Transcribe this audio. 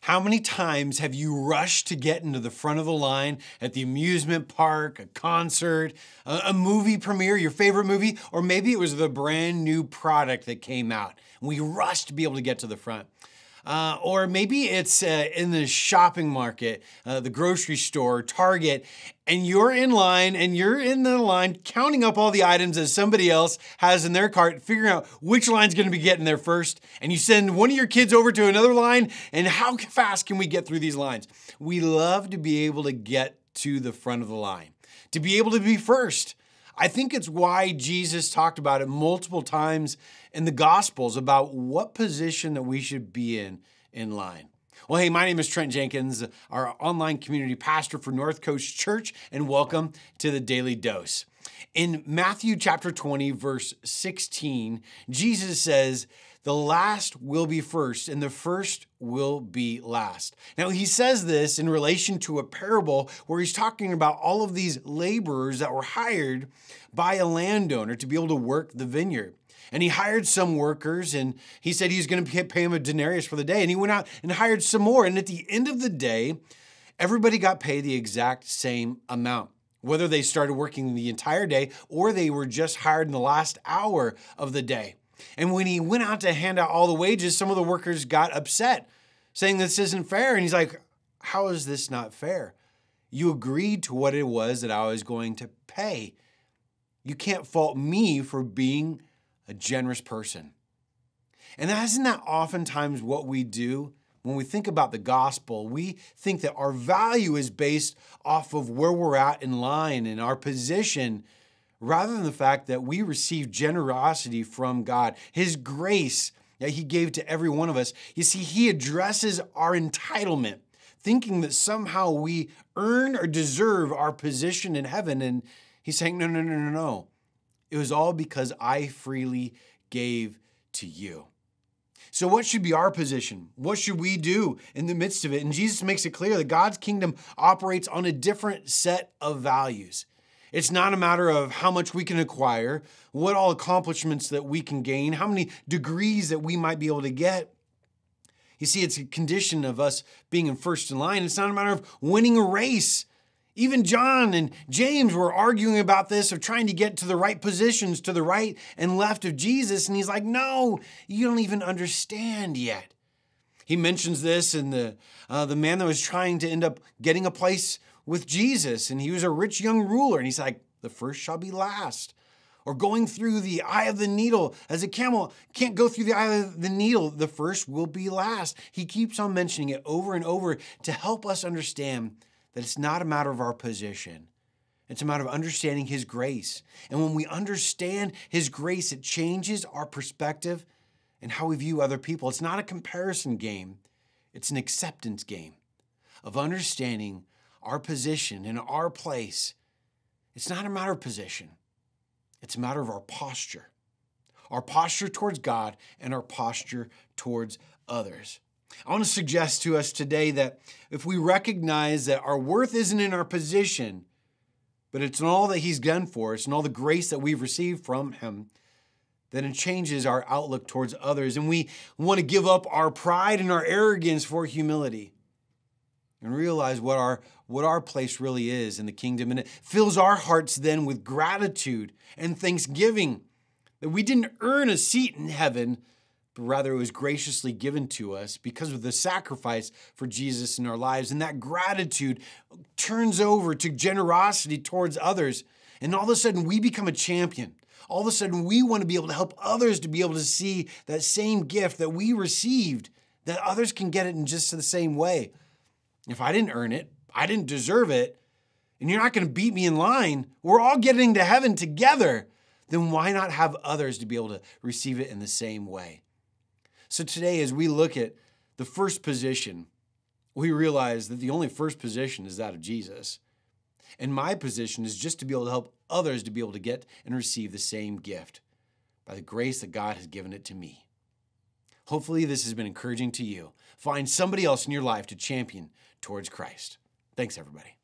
How many times have you rushed to get into the front of the line at the amusement park, a concert, a movie premiere, your favorite movie, or maybe it was the brand new product that came out and we rushed to be able to get to the front? Or maybe it's in the shopping market, the grocery store, Target, and you're in line and you're in the line counting up all the items that somebody else has in their cart, figuring out which line's going to be getting there first. And you send one of your kids over to another line, and how fast can we get through these lines? We love to be able to get to the front of the line, to be able to be first. I think it's why Jesus talked about it multiple times in the Gospels about what position that we should be in line. Well, hey, my name is Trent Jenkins, our online community pastor for North Coast Church, and welcome to the Daily Dose. In Matthew chapter 20, verse 16, Jesus says, "The last will be first, and the first will be last." Now, he says this in relation to a parable where he's talking about all of these laborers that were hired by a landowner to be able to work the vineyard. And he hired some workers, and he said he was going to pay him a denarius for the day. And he went out and hired some more. And at the end of the day, everybody got paid the exact same amount, whether they started working the entire day or they were just hired in the last hour of the day. And when he went out to hand out all the wages, some of the workers got upset, saying this isn't fair. And he's like, how is this not fair? You agreed to what it was that I was going to pay. You can't fault me for being a generous person. And isn't that oftentimes what we do when we think about the gospel? We think that our value is based off of where we're at in line and our position, rather than the fact that we receive generosity from God, His grace that He gave to every one of us. You see, He addresses our entitlement, thinking that somehow we earn or deserve our position in heaven. And He's saying, no. It was all because I freely gave to you. So what should be our position? What should we do in the midst of it? And Jesus makes it clear that God's kingdom operates on a different set of values. It's not a matter of how much we can acquire, what all accomplishments that we can gain, how many degrees that we might be able to get. You see, it's a condition of us being in first in line. It's not a matter of winning a race. Even John and James were arguing about this, of trying to get to the right positions, to the right and left of Jesus. And he's like, no, you don't even understand yet. He mentions this in the man that was trying to end up getting a place with Jesus. And he was a rich young ruler. And he's like, the first shall be last. Or going through the eye of the needle, as a camel can't go through the eye of the needle, the first will be last. He keeps on mentioning it over and over to help us understand that it's not a matter of our position. It's a matter of understanding His grace. And when we understand His grace, it changes our perspective and how we view other people. It's not a comparison game. It's an acceptance game of understanding our position and our place. It's not a matter of position. It's a matter of our posture towards God and our posture towards others. I want to suggest to us today that if we recognize that our worth isn't in our position, but it's in all that He's done for us and all the grace that we've received from Him, then it changes our outlook towards others. And we want to give up our pride and our arrogance for humility and realize what our place really is in the kingdom. And it fills our hearts then with gratitude and thanksgiving that we didn't earn a seat in heaven, but rather it was graciously given to us because of the sacrifice for Jesus in our lives. And that gratitude turns over to generosity towards others. And all of a sudden, we become a champion. All of a sudden, we want to be able to help others to be able to see that same gift that we received, that others can get it in just the same way. If I didn't earn it, I didn't deserve it, and you're not going to beat me in line, we're all getting to heaven together, then why not have others to be able to receive it in the same way? So today, as we look at the first position, we realize that the only first position is that of Jesus. And my position is just to be able to help others to be able to get and receive the same gift by the grace that God has given it to me. Hopefully this has been encouraging to you. Find somebody else in your life to champion towards Christ. Thanks, everybody.